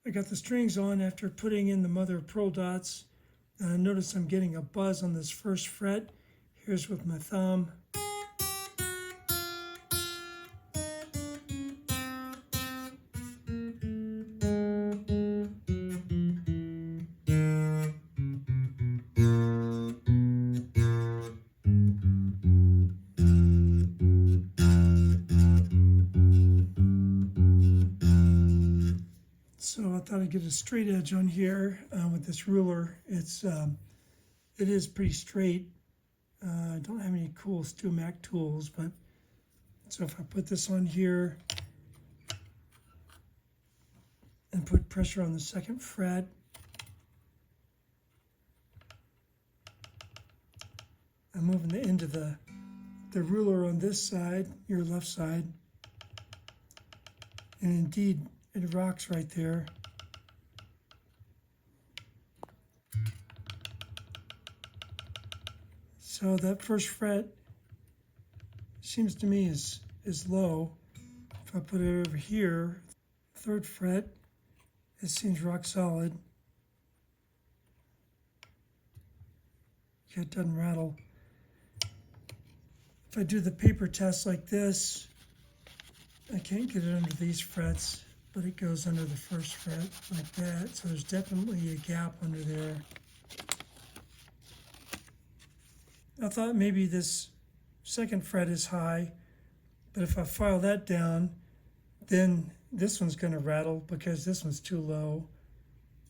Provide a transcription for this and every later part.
I got the strings on after putting in the mother of pearl dots. Notice I'm getting a buzz on this first fret. Here's with my thumb. So I thought I'd get a straight edge on here with this ruler. It is pretty straight. I don't have any cool StewMac tools, but so if I put this on here and put pressure on the second fret, I'm moving the end of the ruler on this side, your left side, and indeed it rocks right there. So that first fret seems to me is low. If I put it over here, third fret, it seems rock solid. Yeah, it doesn't rattle. If I do the paper test like this, I can't get it under these frets, but it goes under the first fret like that. So there's definitely a gap under there. I thought maybe this second fret is high, but if I file that down, then this one's going to rattle because this one's too low,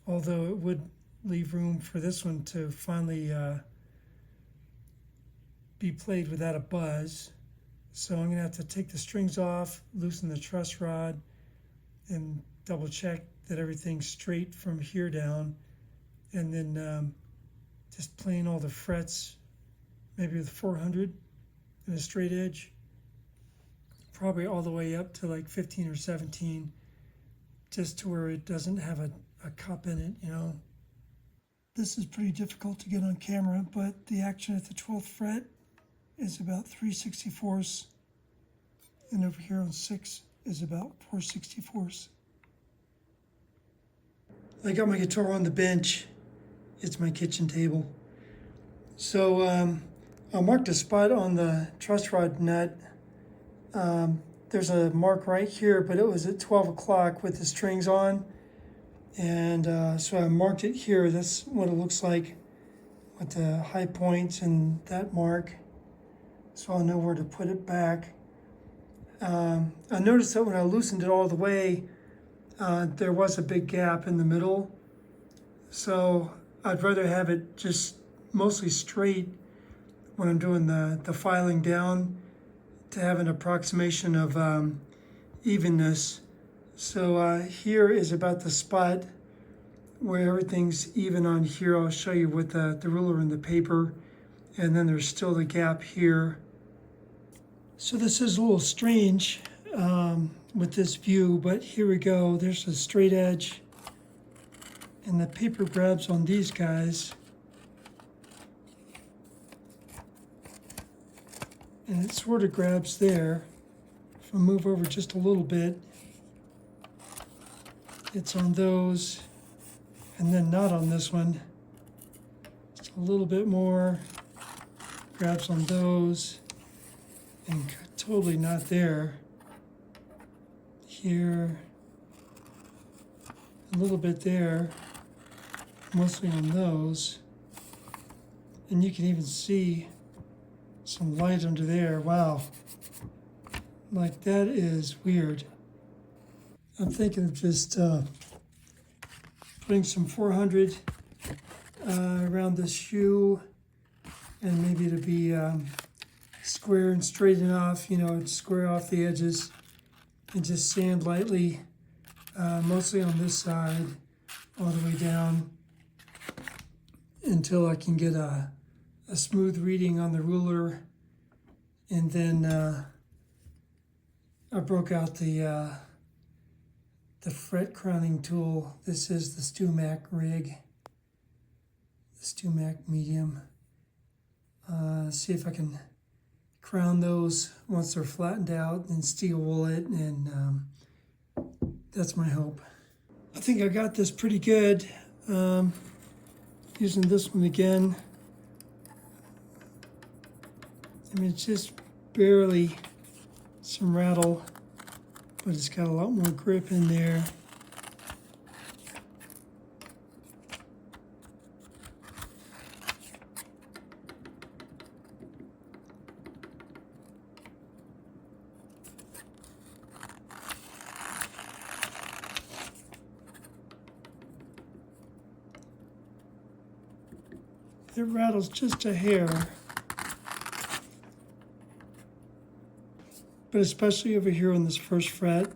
although it would leave room for this one to finally be played without a buzz. So I'm going to have to take the strings off, loosen the truss rod, and double check that everything's straight from here down, and then just plane all the frets, maybe with 400 and a straight edge, probably all the way up to like 15 or 17, just to where it doesn't have a cup in it, you know. This is pretty difficult to get on camera, but the action at the 12th fret is about 3/64, and over here on 6 is about 4/64. I got my guitar on the bench. It's my kitchen table. So I marked a spot on the truss rod nut. There's a mark right here, but it was at 12 o'clock with the strings on. And so I marked it here. That's what it looks like with the high points and that mark. So I'll know where to put it back. I noticed that when I loosened it all the way, there was a big gap in the middle. So I'd rather have it just mostly straight when I'm doing the filing down to have an approximation of evenness. So here is about the spot where everything's even on here. I'll show you with the ruler and the paper. And then there's still the gap here. So this is a little strange with this view, but here we go. There's a straight edge, and the paper grabs on these guys. And it sort of grabs there. If I move over just a little bit, it's on those, and then not on this one. Just a little bit more, grabs on those, and totally not there. Here, a little bit there, mostly on those. And you can even see some light under there. Wow. Like, that is weird. I'm thinking of just putting some 400 around this shoe, and maybe to be square and straight enough, you know, square off the edges, and just sand lightly, mostly on this side, all the way down, until I can get a smooth reading on the ruler. And then I broke out the fret crowning tool. This is the StewMac rig, the StewMac medium. See if I can crown those once they're flattened out, and steel wool it, and that's my hope. I think I got this pretty good. Using this one again. I mean, it's just barely some rattle, but it's got a lot more grip in there. It rattles just a hair, but especially over here on this first fret.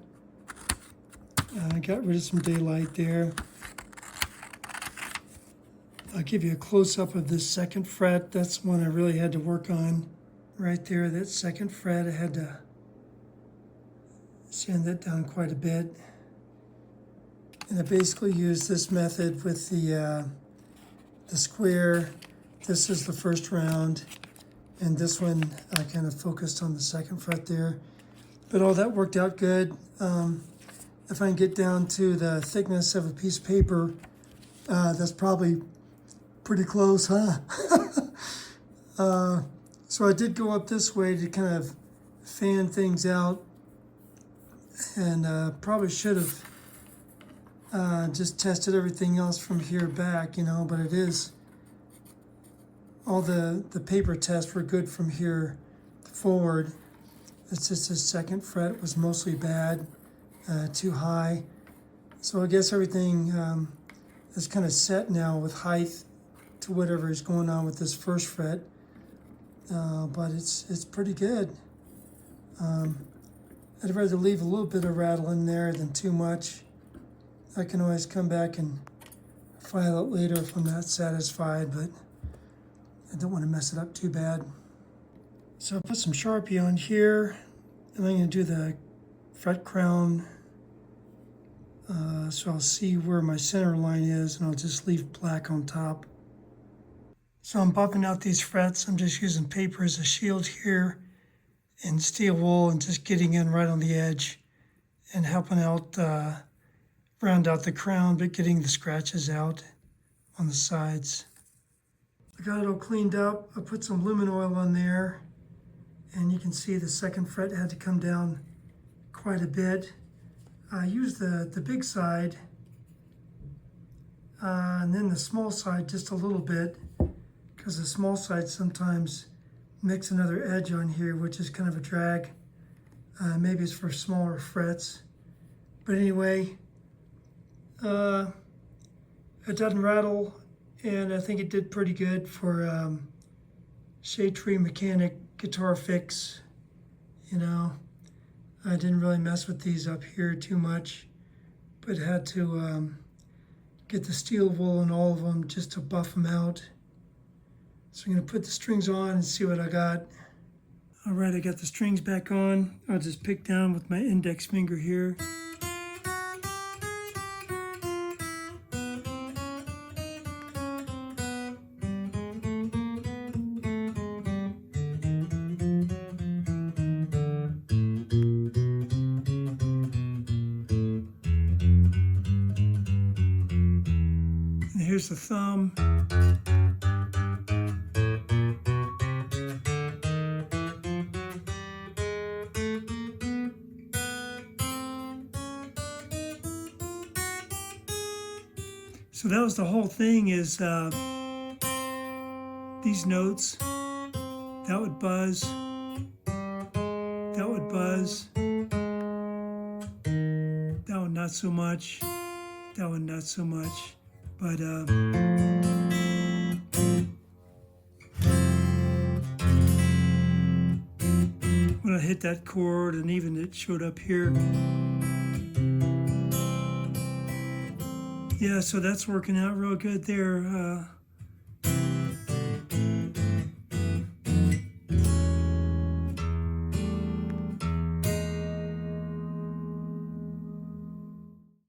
I got rid of some daylight there. I'll give you a close-up of this second fret. That's one I really had to work on. Right there, that second fret, I had to sand that down quite a bit. And I basically used this method with the square. This is the first round, and this one I kind of focused on the second fret there. But all that worked out good. If I can get down to the thickness of a piece of paper, that's probably pretty close, huh? So I did go up this way to kind of fan things out, and probably should have just tested everything else from here back, you know, but it is, all the paper tests were good from here forward. It's just the second fret was mostly bad, too high. So I guess everything is kind of set now with height to whatever is going on with this first fret. But it's pretty good. I'd rather leave a little bit of rattle in there than too much. I can always come back and file it later if I'm not satisfied, but I don't want to mess it up too bad. So I put some Sharpie on here, and I'm going to do the fret crown. So I'll see where my center line is, and I'll just leave black on top. So I'm buffing out these frets. I'm just using paper as a shield here and steel wool, and just getting in right on the edge and helping out, round out the crown, but getting the scratches out on the sides. I got it all cleaned up. I put some lumen oil on there, and you can see the second fret had to come down quite a bit. I used the big side, and then the small side just a little bit, because the small side sometimes makes another edge on here, which is kind of a drag. Maybe it's for smaller frets. But anyway, it doesn't rattle, and I think it did pretty good for Shade Tree Mechanic guitar fix. You know, I didn't really mess with these up here too much, but had to get the steel wool in all of them just to buff them out. So I'm going to put the strings on and see what I got. All right, I got the strings back on. I'll just pick down with my index finger here. And here's the thumb. So that was the whole thing, is these notes, that would buzz, that would buzz, that one not so much, that one not so much, but when I hit that chord, and even it showed up here. Yeah, so that's working out real good there.